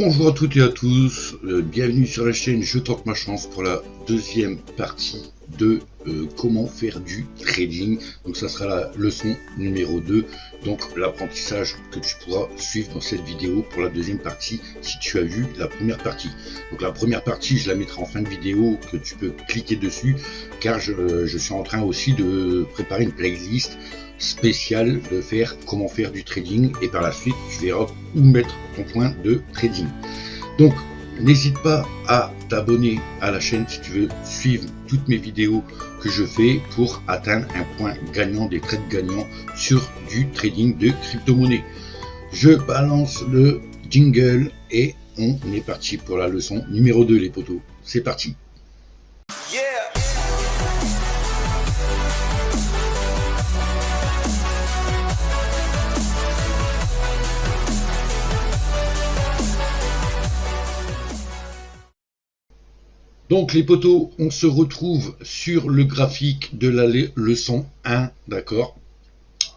Bonjour à toutes et à tous, bienvenue sur la chaîne Je tente ma chance pour la deuxième partie de comment faire du trading. Donc ça sera la leçon numéro 2, donc l'apprentissage que tu pourras suivre dans cette vidéo pour la deuxième partie si tu as vu la première partie. Donc la première partie je la mettrai en fin de vidéo, que tu peux cliquer dessus car je suis en train aussi de préparer une playlist spécial de faire comment faire du trading, et par la suite tu verras où mettre ton point de trading. Donc n'hésite pas à t'abonner à la chaîne si tu veux suivre toutes mes vidéos que je fais pour atteindre un point gagnant, des trades gagnants sur du trading de crypto-monnaie. Je balance le jingle et on est parti pour la leçon numéro 2 les potos. C'est parti. Donc les potos, on se retrouve sur le graphique de la leçon 1, d'accord?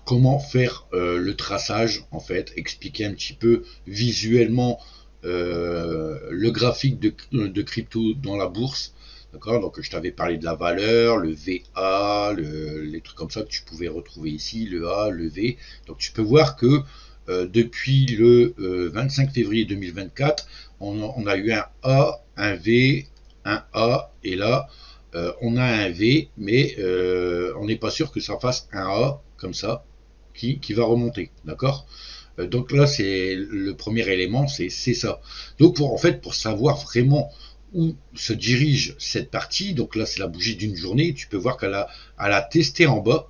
Comment faire le traçage, en fait, expliquer un petit peu visuellement le graphique de crypto dans la bourse, d'accord? Donc je t'avais parlé de la valeur, le VA, les trucs comme ça que tu pouvais retrouver ici, le A, le V. Donc tu peux voir que depuis le 25 février 2024, on a eu un A, un V, un A, et là on a un V, mais on n'est pas sûr que ça fasse un A comme ça qui va remonter, d'accord? Donc là c'est le premier élément, c'est ça. Donc en fait pour savoir vraiment où se dirige cette partie, donc là c'est la bougie d'une journée, tu peux voir qu'elle a testé en bas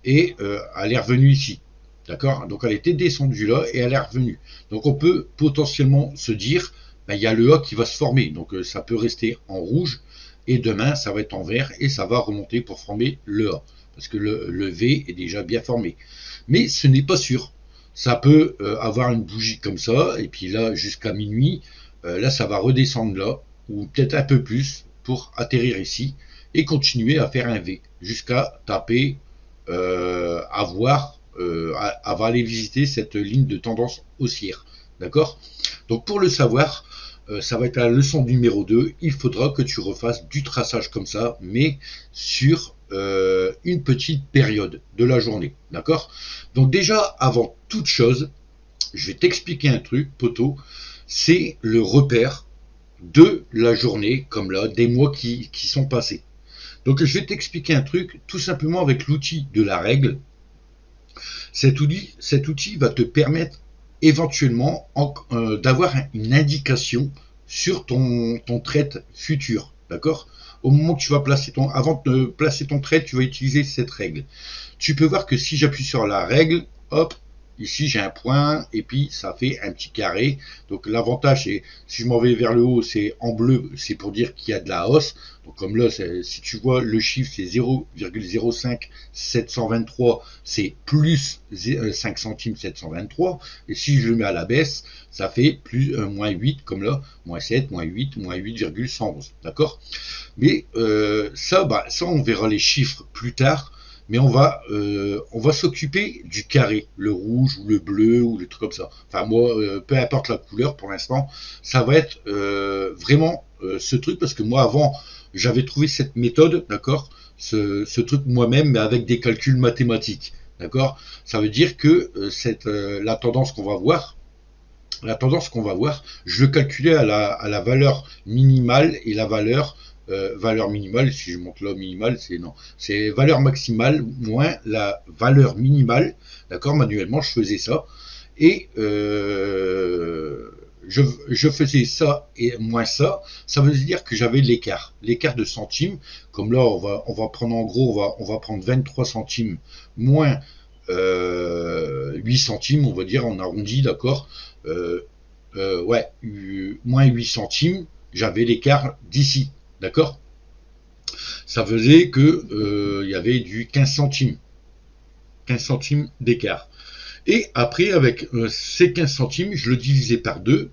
et elle est revenue ici, d'accord? Donc elle était descendue là et elle est revenue. Donc on peut potentiellement se dire il y a le A qui va se former, donc ça peut rester en rouge et demain ça va être en vert et ça va remonter pour former le A parce que le V est déjà bien formé, mais ce n'est pas sûr. Ça peut avoir une bougie comme ça et puis là jusqu'à minuit, là ça va redescendre là ou peut-être un peu plus pour atterrir ici et continuer à faire un V jusqu'à taper va aller visiter cette ligne de tendance haussière, d'accord? Donc pour le savoir, ça va être la leçon numéro 2, il faudra que tu refasses du traçage comme ça, mais sur une petite période de la journée, d'accord? Donc déjà, avant toute chose, je vais t'expliquer un truc, poteau, c'est le repère de la journée, comme là, des mois qui sont passés. Donc je vais t'expliquer un truc, tout simplement avec l'outil de la règle. Cet outil va te permettre éventuellement d'avoir une indication sur ton trade futur, d'accord? Au moment que tu vas placer avant de placer ton trade, tu vas utiliser cette règle. Tu peux voir que si j'appuie sur la règle, hop, ici j'ai un point et puis ça fait un petit carré. Donc l'avantage c'est, si je m'en vais vers le haut, c'est en bleu, c'est pour dire qu'il y a de la hausse. Donc comme là, si tu vois le chiffre c'est 0,05723, c'est plus 5 centimes 723. Et si je le mets à la baisse, ça fait plus moins 8, comme là, moins 7, moins 8, moins 8,111. D'accord? Mais ça on verra les chiffres plus tard. Mais on va s'occuper du carré, le rouge ou le bleu ou le truc comme ça. Enfin moi, peu importe la couleur pour l'instant, ça va être vraiment ce truc, parce que moi avant, j'avais trouvé cette méthode, d'accord, ce truc moi-même, mais avec des calculs mathématiques, d'accord. Ça veut dire que la tendance qu'on va voir, je le calculais à la valeur minimale et la valeur minimale, si je monte là minimale, c'est valeur maximale moins la valeur minimale, d'accord. Manuellement je faisais ça et je faisais ça et moins ça veut dire que j'avais l'écart de centimes. Comme là on va prendre en gros, on va prendre 23 centimes moins 8 centimes, on va dire, on arrondit, d'accord. Moins 8 centimes, j'avais l'écart d'ici, d'accord. Ça faisait que y avait du 15 centimes d'écart. Et après, avec ces 15 centimes, je le divisais par 2,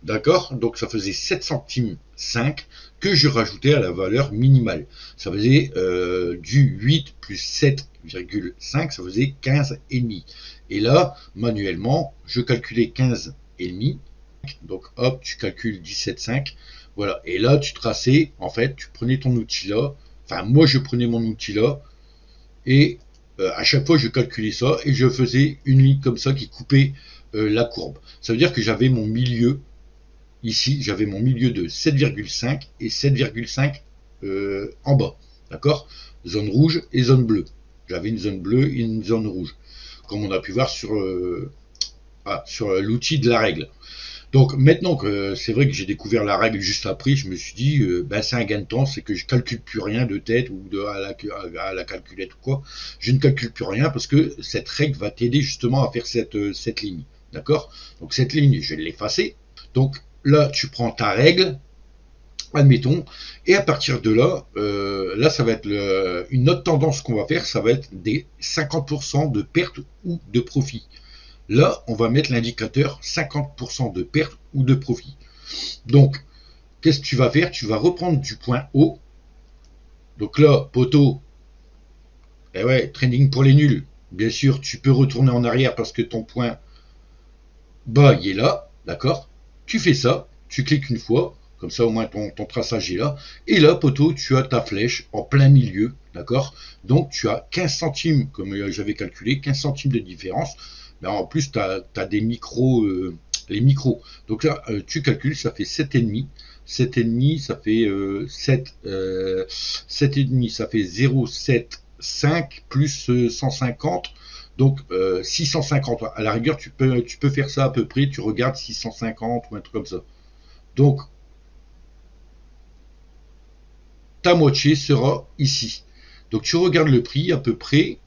d'accord. Donc ça faisait 7 centimes 5 que je rajoutais à la valeur minimale. Ça faisait du 8 plus 7,5, ça faisait 15,5. Et là, manuellement, je calculais 15,5 Donc hop, tu calcules 17,5. Voilà. Et là, tu traçais, en fait, tu prenais ton outil là. Enfin, moi, je prenais mon outil là. Et à chaque fois, je calculais ça. Et je faisais une ligne comme ça qui coupait la courbe. Ça veut dire que j'avais mon milieu. Ici, j'avais mon milieu de 7,5 et 7,5 en bas. D'accord? Zone rouge et zone bleue. J'avais une zone bleue et une zone rouge. Comme on a pu voir sur l'outil de la règle. Donc maintenant que c'est vrai que j'ai découvert la règle juste après, je me suis dit, c'est un gain de temps, c'est que je calcule plus rien de tête ou à la calculette ou quoi. Je ne calcule plus rien parce que cette règle va t'aider justement à faire cette ligne. D'accord? Donc cette ligne, je vais l'effacer. Donc là, tu prends ta règle, admettons, et à partir de là, là ça va être une autre tendance qu'on va faire, ça va être des 50% de perte ou de profit. Là, on va mettre l'indicateur 50% de perte ou de profit. Donc, qu'est-ce que tu vas faire? Tu vas reprendre du point haut. Donc là, poteau, eh ouais, trading pour les nuls. Bien sûr, tu peux retourner en arrière parce que ton point bas, il est là, d'accord? Tu fais ça, tu cliques une fois, comme ça au moins ton traçage est là. Et là, poteau, tu as ta flèche en plein milieu, d'accord? Donc, tu as 15 centimes, comme j'avais calculé, 15 centimes de différence. Mais en plus, tu as des micros, les micros. Donc là, tu calcules, ça fait 7,5. 7,5, ça fait 7,5, ça fait 0,75 plus 150. Donc 650. À la rigueur, tu peux faire ça à peu près. Tu regardes 650 ou un truc comme ça. Donc, ta moitié sera ici. Donc, tu regardes le prix à peu près.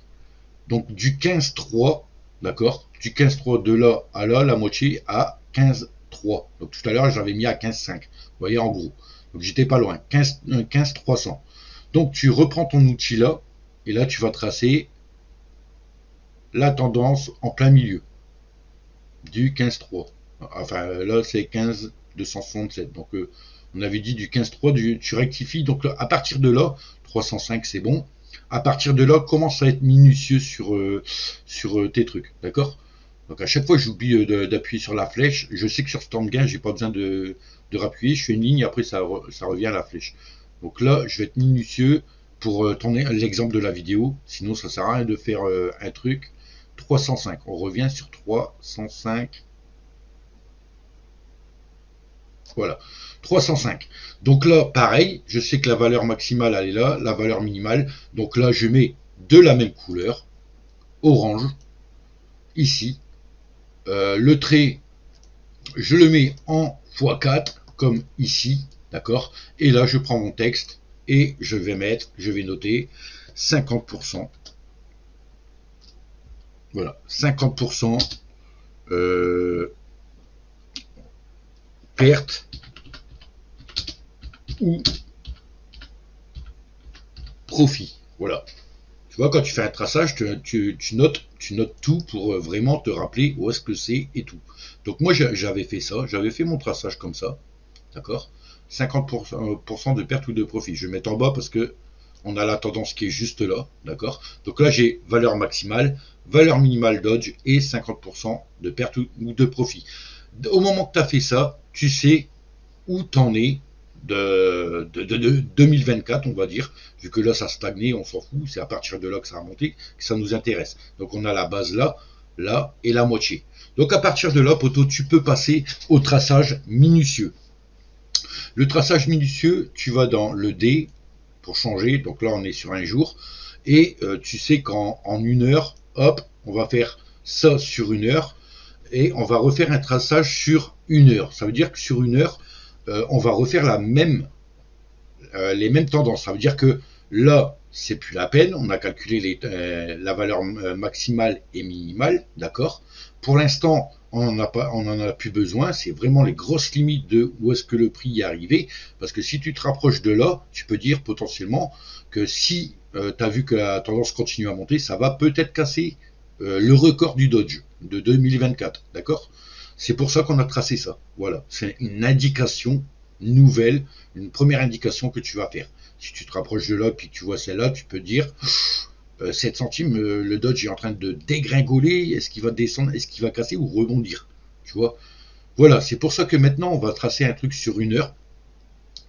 Donc, du 15,3. D'accord? Du 15,3 de là à là, la moitié à 15,3. Donc tout à l'heure, j'avais mis à 15,5. Vous voyez, en gros. Donc j'étais pas loin. 15,300. Donc tu reprends ton outil là, et là tu vas tracer la tendance en plein milieu du 15,3. Enfin là c'est 15,267. Donc on avait dit du 15,3, tu rectifies. Donc à partir de là, 305 c'est bon. À partir de là, commence à être minutieux sur tes trucs, d'accord? Donc à chaque fois, j'oublie d'appuyer sur la flèche. Je sais que sur Stand Gain, j'ai pas besoin de rappuyer. Je fais une ligne, et après ça revient à la flèche. Donc là, je vais être minutieux pour tourner l'exemple de la vidéo. Sinon, ça sert à rien de faire un truc. 305. On revient sur 305. Voilà, 305. Donc là, pareil, je sais que la valeur maximale, elle est là, la valeur minimale. Donc là, je mets de la même couleur, orange, ici. Le trait, je le mets en x4, comme ici, d'accord? Et là, je prends mon texte et je vais noter 50%. Voilà, 50%. Perte ou profit. Voilà. Tu vois, quand tu fais un traçage, tu notes tout pour vraiment te rappeler où est-ce que c'est et tout. Donc moi, j'avais fait ça. J'avais fait mon traçage comme ça. D'accord? 50% de perte ou de profit. Je vais mettre en bas parce que on a la tendance qui est juste là. D'accord? Donc là, j'ai valeur maximale, valeur minimale Dodge et 50% de perte ou de profit. Au moment que tu as fait ça, tu sais où t'en es de 2024, on va dire, vu que là ça stagnait, on s'en fout, c'est à partir de là que ça a monté, que ça nous intéresse. Donc on a la base là, là et la moitié. Donc à partir de là, poteau, tu peux passer au traçage minutieux. Le traçage minutieux, tu vas dans le D pour changer, donc là on est sur un jour, et tu sais qu'en une heure, hop, on va faire ça sur une heure, et on va refaire un traçage sur une heure. Ça veut dire que sur une heure, on va refaire les mêmes tendances. Ça veut dire que là, c'est plus la peine. On a calculé la valeur maximale et minimale, d'accord? Pour l'instant, on n'en a plus besoin. C'est vraiment les grosses limites de où est-ce que le prix est arrivé. Parce que si tu te rapproches de là, tu peux dire potentiellement que si tu as vu que la tendance continue à monter, ça va peut-être casser le record du Dodge de 2024, d'accord? C'est pour ça qu'on a tracé ça. Voilà, c'est une indication nouvelle, une première indication que tu vas faire. Si tu te rapproches de là, puis tu vois celle-là, tu peux dire 7 centimes, le Dodge est en train de dégringoler, est-ce qu'il va descendre, est-ce qu'il va casser ou rebondir? Tu vois? Voilà, c'est pour ça que maintenant, on va tracer un truc sur 1 heure.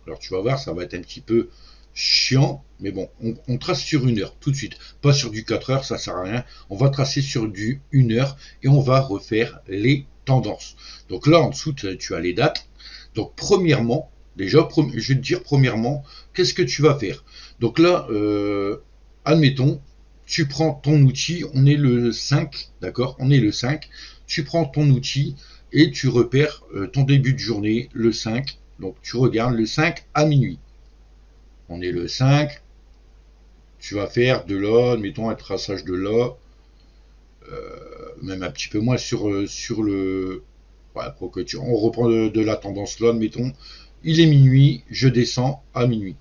Alors tu vas voir, ça va être un petit peu chiant, mais bon, on trace sur 1 heure tout de suite, pas sur du 4 heures, ça sert à rien. On va tracer sur du 1 heure et on va refaire les tendances. Donc là en dessous, tu as les dates. Donc premièrement, déjà, je vais te dire premièrement, qu'est-ce que tu vas faire. Donc là, admettons, tu prends ton outil, on est le 5, d'accord, on est le 5, tu prends ton outil et tu repères ton début de journée, le 5, donc tu regardes le 5 à minuit. On est le 5, tu vas faire de là, admettons un traçage de là, même un petit peu moins sur le... Voilà, on reprend de la tendance là, admettons, il est minuit, je descends à minuit.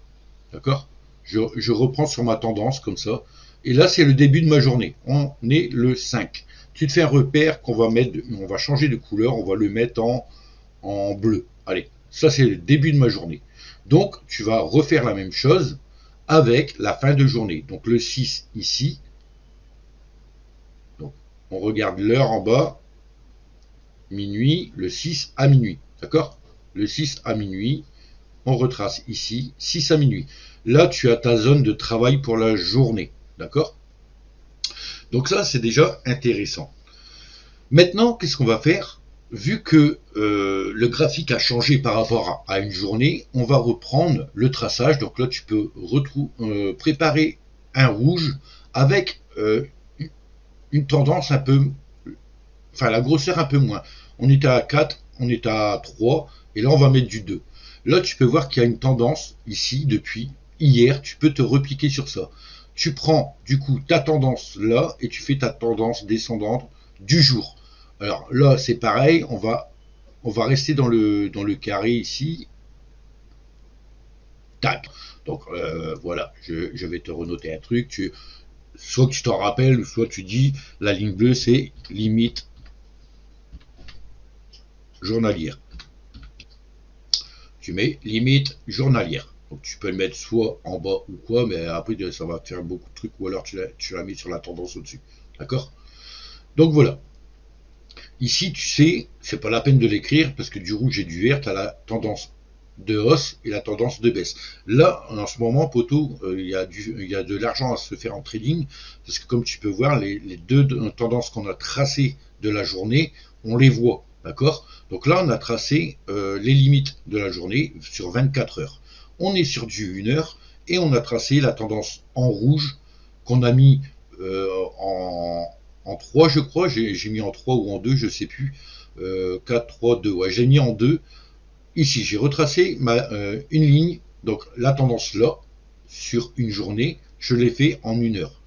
D'accord, je reprends sur ma tendance comme ça. Et là, c'est le début de ma journée. On est le 5. Tu te fais un repère qu'on va mettre, on va changer de couleur, on va le mettre en bleu. Allez, ça c'est le début de ma journée. Donc, tu vas refaire la même chose avec la fin de journée. Donc, le 6 ici. Donc, on regarde l'heure en bas. Minuit, le 6 à minuit. D'accord, le 6 à minuit. On retrace ici, 6 à minuit. Là, tu as ta zone de travail pour la journée. D'accord? Donc ça, c'est déjà intéressant. Maintenant, qu'est-ce qu'on va faire? Vu que le graphique a changé par rapport à une journée, on va reprendre le traçage. Donc là, tu peux préparer un rouge avec une tendance un peu... Enfin, la grosseur un peu moins. On était à 4, on est à 3, et là, on va mettre du 2. Là, tu peux voir qu'il y a une tendance ici depuis hier. Tu peux te repliquer sur ça. Tu prends du coup ta tendance là et tu fais ta tendance descendante du jour. Alors là, c'est pareil. On va rester dans le carré ici. Tac. Donc voilà, je vais te renoter un truc. Soit que tu t'en rappelles, ou soit tu dis la ligne bleue, c'est limite journalière. Tu mets limite journalière. Donc tu peux le mettre soit en bas ou quoi, mais après ça va te faire beaucoup de trucs, ou alors tu la mets sur la tendance au-dessus. D'accord? Donc voilà. Ici, tu sais, c'est pas la peine de l'écrire, parce que du rouge et du vert, tu as la tendance de hausse et la tendance de baisse. Là, en ce moment, poteau, il y a de l'argent à se faire en trading, parce que comme tu peux voir, les deux tendances qu'on a tracées de la journée, on les voit. D'accord? Donc là, on a tracé les limites de la journée sur 24 heures. On est sur du 1 heure et on a tracé la tendance en rouge qu'on a mis en 3, je crois. J'ai mis en 3 ou en 2, je sais plus. 4, 3, 2. Ouais, j'ai mis en 2. Ici, j'ai retracé une ligne. Donc la tendance là, sur une journée, je l'ai fait en 1 heure.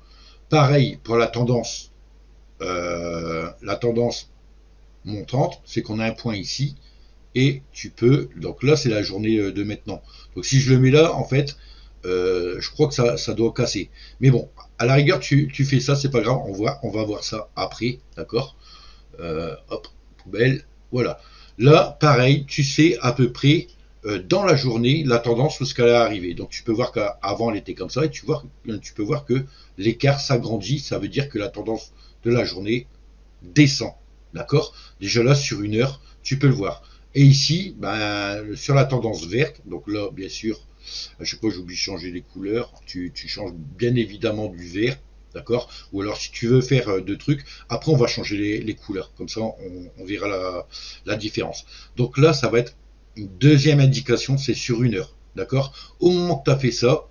Pareil pour la tendance montante, c'est qu'on a un point ici, et tu peux, donc là c'est la journée de maintenant. Donc si je le mets là, en fait, je crois que ça doit casser. Mais bon, à la rigueur, tu fais ça, c'est pas grave, on va voir ça après, d'accord? Hop, poubelle, voilà. Là, pareil, tu sais à peu près dans la journée la tendance où ce qu'elle est arrivée. Donc tu peux voir qu'avant elle était comme ça, et tu peux voir que l'écart s'agrandit, ça veut dire que la tendance de la journée descend. D'accord? Déjà là, sur 1 heure, tu peux le voir. Et ici, sur la tendance verte, donc là, bien sûr, à chaque fois j'oublie de changer les couleurs, tu changes bien évidemment du vert, d'accord? Ou alors si tu veux faire deux trucs, après on va changer les couleurs, comme ça on verra la différence. Donc là, ça va être une deuxième indication, c'est sur 1 heure, d'accord? Au moment que tu as fait ça,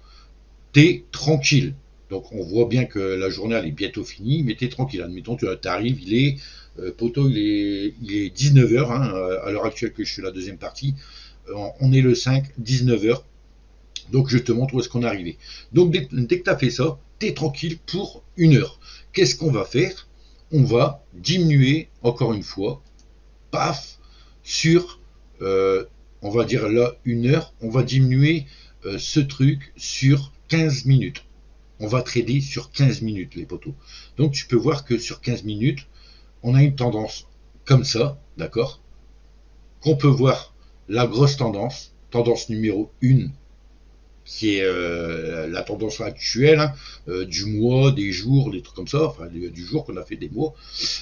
tu es tranquille. Donc on voit bien que la journée elle est bientôt finie, mais tu es tranquille. Admettons, tu arrives, il est poteau, il est 19h, hein, à l'heure actuelle que je fais la deuxième partie. On est le 5, 19h. Donc je te montre où est-ce qu'on est arrivé. Donc dès que tu as fait ça, tu es tranquille pour 1 heure. Qu'est-ce qu'on va faire? On va diminuer, encore une fois, paf, sur, on va dire là, 1 heure, on va diminuer ce truc sur 15 minutes. On va trader sur 15 minutes, les poteaux. Donc tu peux voir que sur 15 minutes, on a une tendance comme ça, d'accord? Qu'on peut voir la grosse tendance numéro 1, qui est la tendance actuelle, hein, du mois, des jours, des trucs comme ça, enfin du jour qu'on a fait des mois,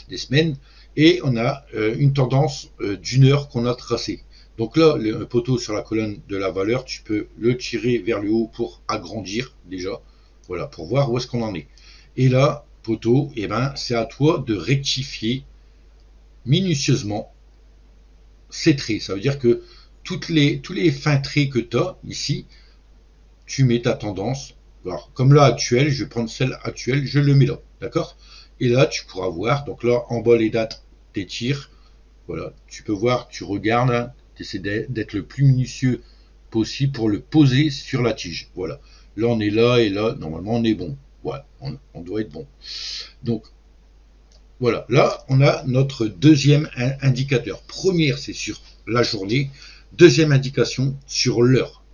des semaines. et on a une tendance d'une heure qu'on a tracée. Donc là, le poteau sur la colonne de la valeur, tu peux le tirer vers le haut pour agrandir déjà, voilà, pour voir où est-ce qu'on en est. Et là, poteau, eh ben, c'est à toi de rectifier minutieusement ces traits. Ça veut dire que tous les fins traits que tu as ici, tu mets ta tendance. Alors, comme là, actuelle, je vais prendre celle actuelle, je le mets là, d'accord? Et là, tu pourras voir, donc là, en bas, les dates, t'étires. Voilà, tu peux voir, tu regardes, tu essaies d'être le plus minutieux possible pour le poser sur la tige. Voilà, là, on est là et là, normalement, on est bon. Voilà, on doit être bon. Donc, voilà, là, on a notre deuxième indicateur. Première, c'est sur la journée. Deuxième indication, sur l'heure.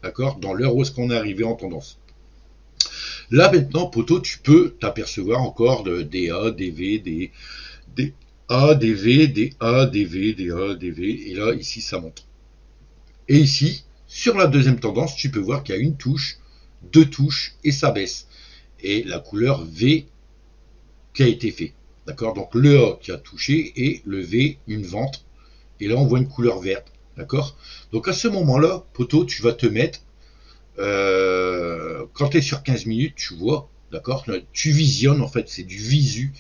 D'accord? Dans l'heure où est-ce qu'on est arrivé en tendance. Là, maintenant, poteau, tu peux t'apercevoir encore des A, des V, des A, des V, des A, des V, des A, des V. Et là, ici, ça monte. Et ici, sur la deuxième tendance, tu peux voir qu'il y a une touche, deux touches, et ça baisse. Et la couleur V qui a été fait. D'accord? Donc le A qui a touché et le V, une vente. Et là, on voit une couleur verte. D'accord? Donc à ce moment-là, poteau, tu vas te mettre, quand tu es sur 15 minutes, tu vois, d'accord? Tu visionnes, en fait, c'est du visu.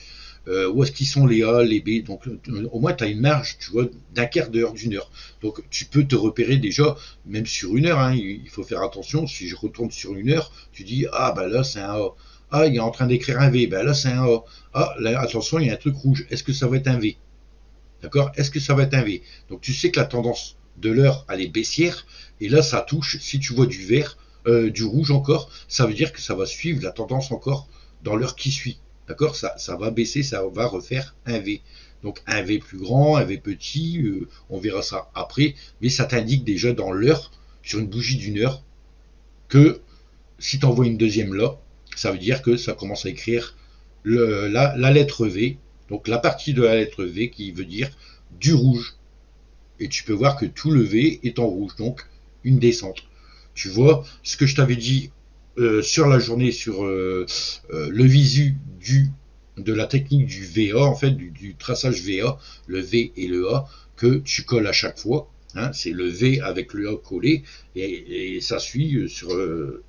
Où est-ce qu'ils sont les A, les B. Donc au moins, tu as une marge, tu vois, d'un quart d'heure, d'une heure. Donc tu peux te repérer déjà, même sur une heure, hein, il faut faire attention. Si je retourne sur une heure, tu dis, ah ben là, c'est un A. Ah, il est en train d'écrire un V, ben là, c'est un A. Ah, là, attention, il y a un truc rouge. Est-ce que ça va être un V? D'accord? Est-ce que ça va être un V? Donc tu sais que la tendance de l'heure, elle est baissière, et là, ça touche, si tu vois du vert, du rouge encore, ça veut dire que ça va suivre la tendance encore dans l'heure qui suit. D'accord? Ça va baisser, ça va refaire un V. Donc un V plus grand, un V petit, on verra ça après, mais ça t'indique déjà dans l'heure, sur une bougie d'une heure, que si tu envoies une deuxième là, ça veut dire que ça commence à écrire la lettre V, donc la partie de la lettre V qui veut dire du rouge. Et tu peux voir que tout le V est en rouge, donc une descente. Tu vois ce que je t'avais dit sur la journée, sur le visu de la technique du VA, en fait, du traçage VA, le V et le A, que tu colles à chaque fois. Hein, c'est le V avec le A collé, et ça suit sur le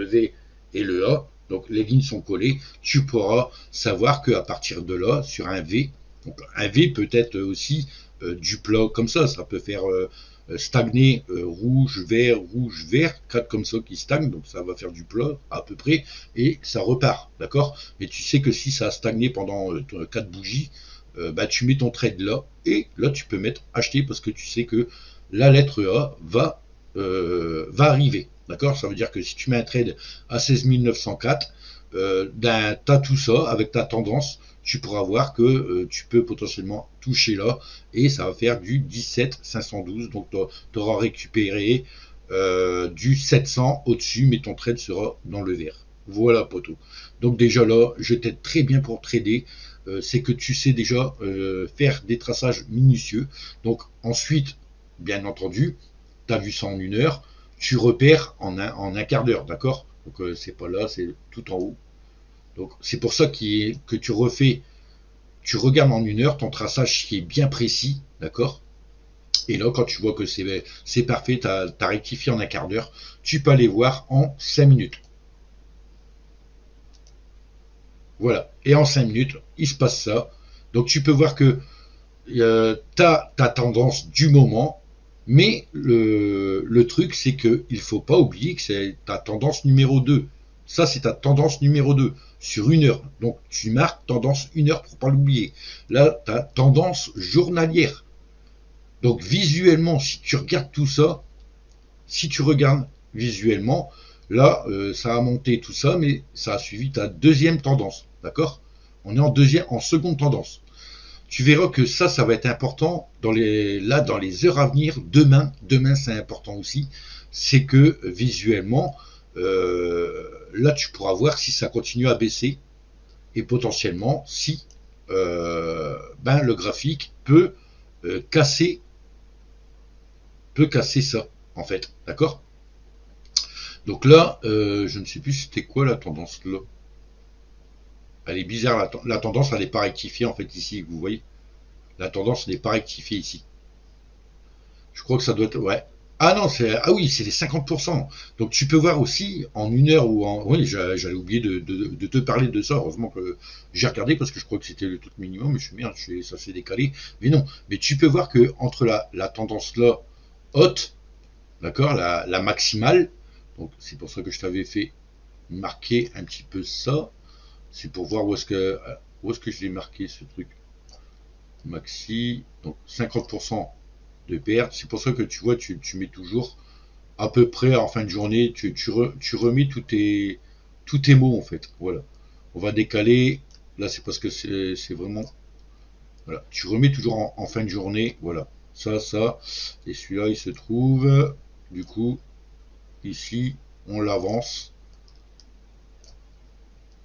V et le A. Donc les lignes sont collées. Tu pourras savoir qu'à partir de là, sur un V, donc un V peut être aussi du plat comme ça peut faire stagner rouge, vert, 4 comme ça qui stagnent, donc ça va faire du plat à peu près, et ça repart, d'accord? Mais tu sais que si ça a stagné pendant 4 bougies, bah, tu mets ton trade là, et là tu peux mettre acheter parce que tu sais que la lettre A va arriver, d'accord? Ça veut dire que si tu mets un trade à 16 904, tu as tout ça avec ta tendance, tu pourras voir que tu peux potentiellement toucher là et ça va faire du 17 512, donc tu auras récupéré du 700 au-dessus, mais ton trade sera dans le vert. Voilà, poteau. Donc déjà là, je t'aide très bien pour trader. C'est que tu sais déjà faire des traçages minutieux. Donc ensuite, bien entendu, tu as vu ça en une heure, tu repères en un quart d'heure, d'accord? Donc c'est pas là, c'est tout en haut. Donc c'est pour ça que tu regardes en une heure ton traçage qui est bien précis, d'accord? Et là, quand tu vois que c'est parfait, tu as rectifié en un quart d'heure, tu peux aller voir en 5 minutes. Voilà. Et en 5 minutes, il se passe ça. Donc tu peux voir que tu as ta tendance du moment, mais le truc, c'est qu'il ne faut pas oublier que c'est ta tendance numéro 2. Ça, c'est ta tendance numéro 2 sur une heure. Donc, tu marques tendance une heure pour ne pas l'oublier. Là, tu as tendance journalière. Donc, visuellement, si tu regardes tout ça, si tu regardes visuellement, là, ça a monté tout ça, mais ça a suivi ta deuxième tendance. D'accord? On est en seconde tendance. Tu verras que ça va être important dans les heures à venir. Demain c'est important aussi. C'est que visuellement, là, tu pourras voir si ça continue à baisser et potentiellement si le graphique peut casser ça, en fait. D'accord? Donc là, je ne sais plus c'était quoi la tendance là. Elle est bizarre, la tendance, elle n'est pas rectifiée en fait ici, vous voyez. la tendance n'est pas rectifiée ici. Je crois que ça doit être, ouais. Ah non, ah oui, c'est les 50%. Donc tu peux voir aussi en une heure ou en... Oui, j'allais oublier de te parler de ça. Heureusement que j'ai regardé parce que je crois que c'était le truc minimum. Mais je suis merde, ça s'est décalé. Mais non, mais tu peux voir que entre la tendance là haute, d'accord, la maximale, donc c'est pour ça que je t'avais fait marquer un petit peu ça. C'est pour voir où est-ce que je l'ai marqué ce truc. Maxi, donc 50% de perte. C'est pour ça que tu vois, tu mets toujours à peu près en fin de journée, tu remets tous tes mots en fait. Voilà. On va décaler. Là, c'est parce que c'est vraiment. Voilà. Tu remets toujours en fin de journée. Voilà. Ça. Et celui-là, il se trouve. Du coup, ici, on l'avance.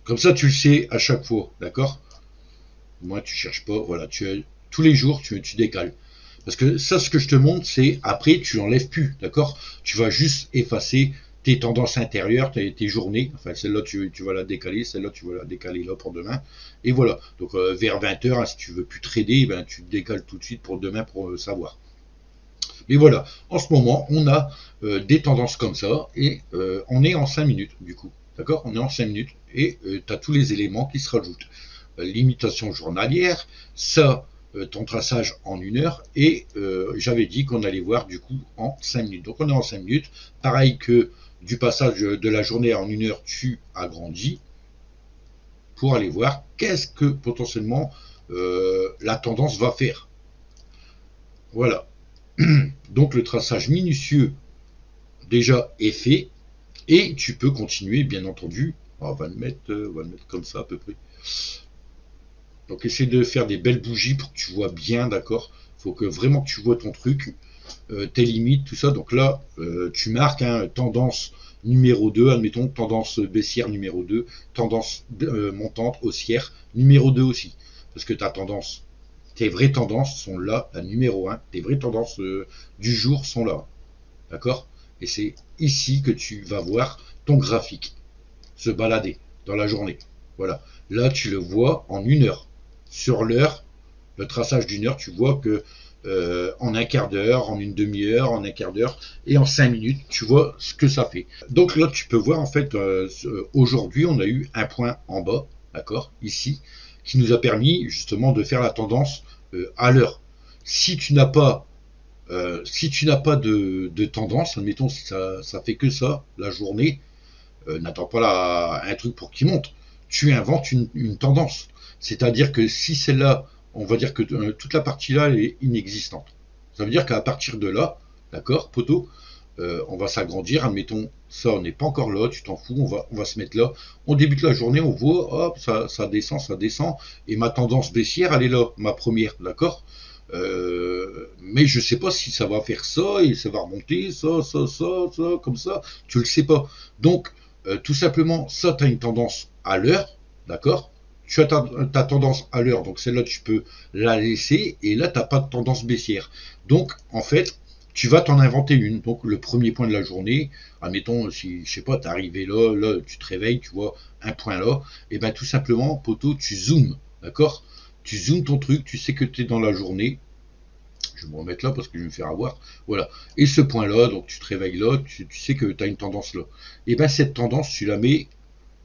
Comme ça, tu le sais à chaque fois. D'accord? Moi, tu cherches pas. Voilà. Tous les jours, tu décales. Parce que ça, ce que je te montre, c'est après, tu n'enlèves plus, d'accord? Tu vas juste effacer tes tendances intérieures, tes journées. Enfin, celle-là, tu vas la décaler, celle-là, tu vas la décaler là pour demain. Et voilà. Donc, vers 20h, hein, si tu veux plus trader, ben, tu te décales tout de suite pour demain pour savoir. Mais voilà, en ce moment, on a des tendances comme ça et on est en 5 minutes, du coup. D'accord? On est en 5 minutes et tu as tous les éléments qui se rajoutent. Limitation journalière, ça, ton traçage en 1 heure et j'avais dit qu'on allait voir du coup en 5 minutes. Donc on est en 5 minutes. Pareil que du passage de la journée en 1 heure, tu agrandis pour aller voir qu'est-ce que potentiellement la tendance va faire. Voilà. Donc le traçage minutieux déjà est fait et tu peux continuer bien entendu. On va le mettre comme ça à peu près. Donc essaie de faire des belles bougies pour que tu vois bien, d'accord. Il faut que vraiment que tu vois ton truc, tes limites, tout ça. Donc là, tu marques tendance numéro 2, admettons, tendance baissière numéro 2, tendance montante haussière numéro 2 aussi. Parce que ta tendance, tes vraies tendances sont là, la numéro 1, tes vraies tendances du jour sont là. D'accord? Et c'est ici que tu vas voir ton graphique se balader dans la journée. Voilà. Là, tu le vois en 1 heure. Sur l'heure, le traçage d'1 heure, tu vois que en un quart d'heure, en une demi-heure, en un quart d'heure et en 5 minutes, tu vois ce que ça fait. Donc là, tu peux voir en fait, aujourd'hui, on a eu un point en bas, d'accord, ici, qui nous a permis justement de faire la tendance à l'heure. Si tu n'as pas de tendance, admettons si ça fait que ça la journée, n'attends pas un truc pour qu'il monte. Tu inventes une tendance. C'est-à-dire que si celle-là, on va dire que toute la partie-là est inexistante. Ça veut dire qu'à partir de là, d'accord, poteau, on va s'agrandir. Admettons, ça, on n'est pas encore là, tu t'en fous, on va se mettre là. On débute la journée, on voit, hop, ça descend. Et ma tendance baissière, elle est là, ma première, d'accord. Mais je sais pas si ça va faire ça et ça va remonter, ça, comme ça, tu le sais pas. Donc, tout simplement, ça, tu as une tendance à l'heure, d'accord? Tu as ta tendance à l'heure, donc celle-là, tu peux la laisser, et là, tu n'as pas de tendance baissière. Donc, en fait, tu vas t'en inventer une. Donc, le premier point de la journée, admettons, si, je sais pas, tu es arrivé là, tu te réveilles, tu vois un point là, et ben tout simplement, poteau, tu zoomes, d'accord? Tu zoomes ton truc, tu sais que tu es dans la journée. Je vais me remettre là parce que je vais me faire avoir. Voilà. Et ce point-là, donc tu te réveilles là, tu sais que tu as une tendance là. Et bien cette tendance, tu la mets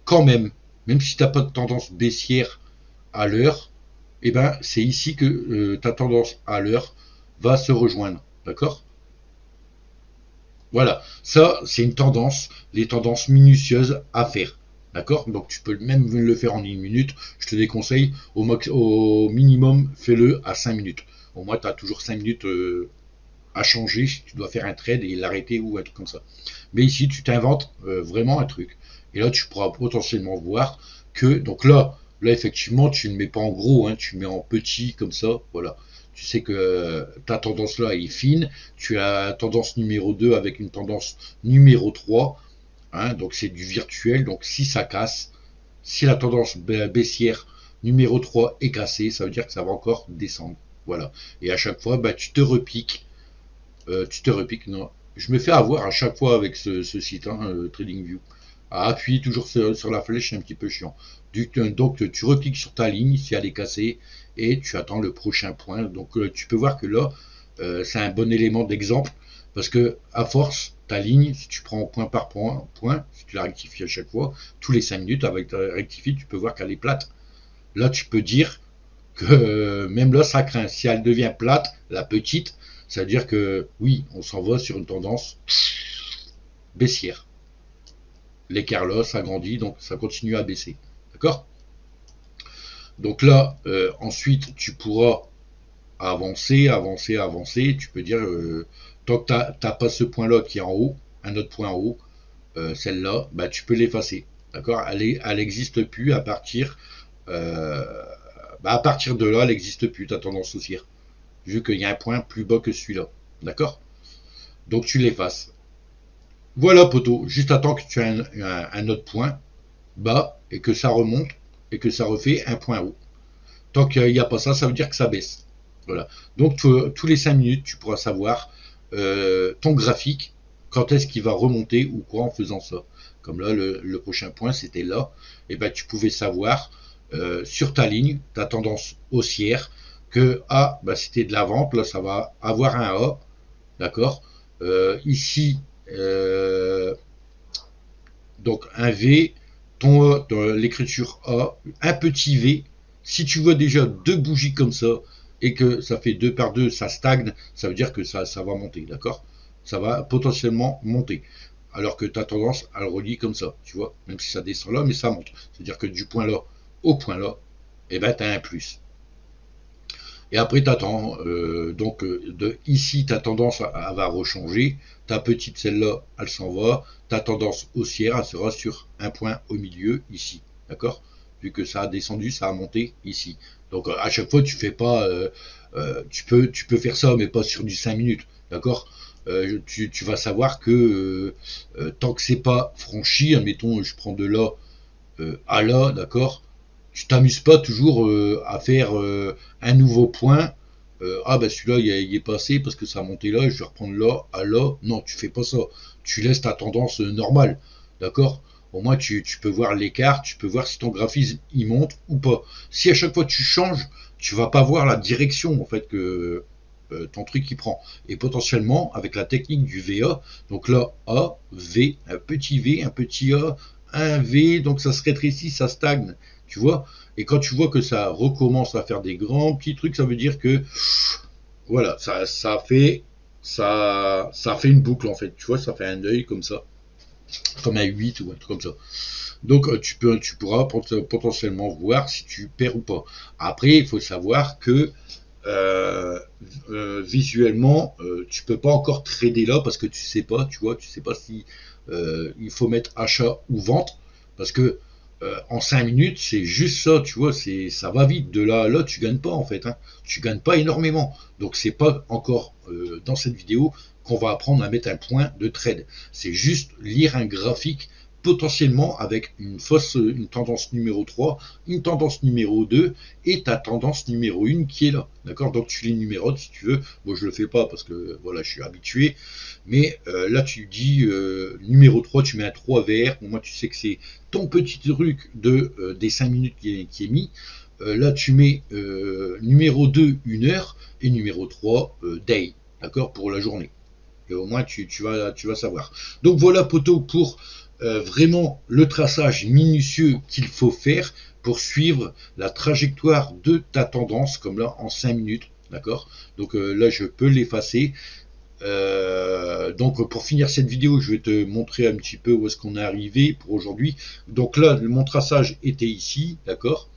quand même si tu n'as pas de tendance baissière à l'heure, et ben c'est ici que ta tendance à l'heure va se rejoindre. D'accord? Voilà. Ça, c'est une tendance, les tendances minutieuses à faire. D'accord? Donc tu peux même le faire en 1 minute. Je te déconseille, au minimum, fais-le à 5 minutes. Au moins, tu as toujours 5 minutes à changer si tu dois faire un trade et l'arrêter ou un truc comme ça. Mais ici, tu t'inventes vraiment un truc. Et là, tu pourras potentiellement voir que, donc là effectivement, tu ne mets pas en gros, hein, tu mets en petit comme ça, voilà. Tu sais que ta tendance là est fine, tu as tendance numéro 2 avec une tendance numéro 3, hein, donc c'est du virtuel, donc si ça casse, si la tendance baissière numéro 3 est cassée, ça veut dire que ça va encore descendre. Voilà. Et à chaque fois, bah, tu te repiques, non. Je me fais avoir à chaque fois avec ce site, hein, TradingView. à appuyer toujours sur la flèche, c'est un petit peu chiant. Donc tu recliques sur ta ligne si elle est cassée et tu attends le prochain point. Donc tu peux voir que là, c'est un bon élément d'exemple parce que à force, ta ligne, si tu prends point par point, si tu la rectifies à chaque fois, tous les 5 minutes avec ta rectifie, tu peux voir qu'elle est plate. Là, tu peux dire que même là, ça craint. Si elle devient plate, la petite, ça veut dire que oui, on s'en va sur une tendance baissière. L'écart là s'agrandit, donc ça continue à baisser. D'accord? Donc là, ensuite, tu pourras avancer. Tu peux dire, tant que tu n'as pas ce point-là qui est en haut, un autre point en haut, celle-là, bah, tu peux l'effacer. D'accord? Elle n'existe plus à partir, à partir de là, elle n'existe plus, ta tendance haussière. Vu qu'il y a un point plus bas que celui-là. D'accord? Donc tu l'effaces. Voilà, poteau. Juste attends que tu aies un autre point bas et que ça remonte et que ça refait un point haut. Tant qu'il n'y a pas ça, ça veut dire que ça baisse. Voilà. Donc tous les 5 minutes, tu pourras savoir ton graphique, quand est-ce qu'il va remonter ou quoi en faisant ça. Comme là, le prochain point, c'était là. Et ben, tu pouvais savoir sur ta ligne, ta tendance haussière, que A, bah, c'était de la vente. Là, ça va avoir un A. D'accord. Ici, donc un V, ton A, l'écriture A, un petit V. Si tu vois déjà deux bougies comme ça et que ça fait 2 par 2, ça stagne, ça veut dire que ça va monter, d'accord? Ça va potentiellement monter. Alors que tu as tendance à le relier comme ça, tu vois, même si ça descend là, mais ça monte. C'est-à-dire que du point là au point là, eh ben, tu as un plus. Et après, tu attends. Donc, de ici, ta tendance elle va rechanger. Ta petite, celle-là, elle s'en va. Ta tendance haussière, elle sera sur un point au milieu, ici. D'accord? Vu que ça a descendu, ça a monté ici. Donc, à chaque fois, tu fais pas. Tu peux faire ça, mais pas sur du 5 minutes. D'accord? Tu vas savoir que tant que c'est pas franchi, admettons, je prends de là à là, d'accord? Tu t'amuses pas toujours à faire un nouveau point. Ah ben celui-là il est passé parce que ça a monté là, je vais reprendre là, à là. Non, tu fais pas ça. Tu laisses ta tendance normale, d'accord? Au moins tu peux voir l'écart, tu peux voir si ton graphisme il monte ou pas. Si à chaque fois tu changes, tu vas pas voir la direction en fait que ton truc il prend. Et potentiellement avec la technique du VA, donc là A, V, un petit A, un V, donc ça se rétrécit, ça stagne, tu vois. Et quand tu vois que ça recommence à faire des grands petits trucs, ça veut dire que voilà, ça fait une boucle en fait, tu vois, ça fait un œil comme ça, comme un 8 ou un truc comme ça. Donc tu pourras potentiellement voir si tu perds ou pas. Après, il faut savoir que visuellement, tu peux pas encore trader là parce que tu sais pas, tu vois, tu sais pas si il faut mettre achat ou vente parce que en 5 minutes, c'est juste ça, tu vois, ça va vite. De là à là, tu gagnes pas en fait, hein. Tu gagnes pas énormément. Donc c'est pas encore dans cette vidéo qu'on va apprendre à mettre un point de trade. C'est juste lire un graphique potentiellement avec une tendance numéro 3, une tendance numéro 2 et ta tendance numéro 1 qui est là. D'accord? Donc tu les numérotes si tu veux. Moi je le fais pas parce que voilà, je suis habitué. Mais là tu dis numéro 3, tu mets un 3 vert. Pour moi tu sais que c'est ton petit truc des 5 minutes qui est mis. Là tu mets numéro 2, 1 heure et numéro 3, day. D'accord? Pour la journée. Et au moins tu vas savoir. Donc voilà poteau pour vraiment le traçage minutieux qu'il faut faire pour suivre la trajectoire de ta tendance, comme là en 5 minutes, d'accord? Donc là je peux l'effacer. Donc pour finir cette vidéo, je vais te montrer un petit peu où est-ce qu'on est arrivé pour aujourd'hui. Donc là, mon traçage était ici, d'accord?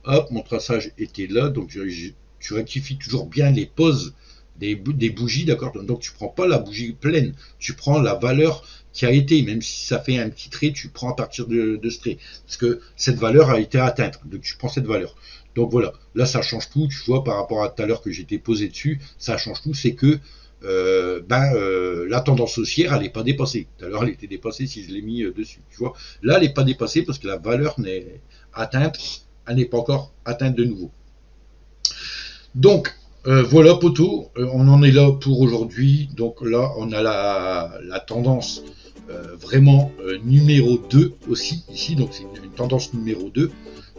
Hop, mon traçage était là, donc tu rectifies toujours bien les poses des bougies, d'accord? Donc tu prends pas la bougie pleine, tu prends la valeur qui a été, même si ça fait un petit trait, tu prends à partir de ce trait, parce que cette valeur a été atteinte, donc tu prends cette valeur. Donc voilà, là ça change tout, tu vois, par rapport à tout à l'heure que j'étais posé dessus, ça change tout, c'est que la tendance haussière, elle n'est pas dépassée. Tout à l'heure, elle était dépassée si je l'ai mis dessus, tu vois. Là, elle n'est pas dépassée parce que la valeur n'est atteinte, elle n'est pas encore atteinte de nouveau. Donc, voilà, poteau, on en est là pour aujourd'hui. Donc là, on a la tendance vraiment numéro 2 aussi ici, donc c'est une tendance numéro 2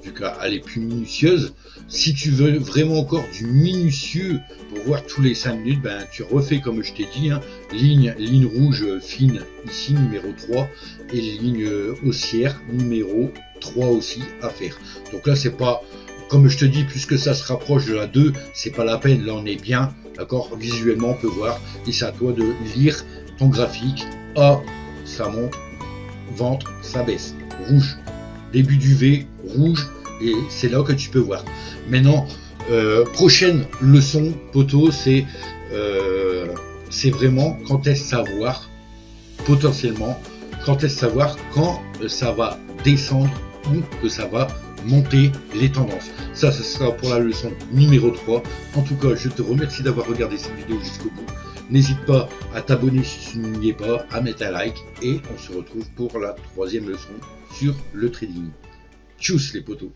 vu qu'elle est plus minutieuse. Si tu veux vraiment encore du minutieux pour voir tous les 5 minutes, ben tu refais comme je t'ai dit, hein, ligne rouge fine ici numéro 3 et ligne haussière numéro 3 aussi à faire. Donc là c'est pas, comme je te dis, puisque ça se rapproche de la 2, c'est pas la peine, là on est bien, d'accord, visuellement on peut voir, et c'est à toi de lire ton graphique. A, ça monte, ventre, ça baisse, rouge, début du V, rouge, et c'est là que tu peux voir. Maintenant, prochaine leçon, poteau, c'est vraiment quand est-ce savoir, potentiellement, quand est-ce savoir quand ça va descendre ou que ça va monter les tendances. Ça, ce sera pour la leçon numéro 3. En tout cas, je te remercie d'avoir regardé cette vidéo jusqu'au bout. N'hésite pas à t'abonner si tu n'y es pas, à mettre un like, et on se retrouve pour la 3e leçon sur le trading. Tchuss les potos!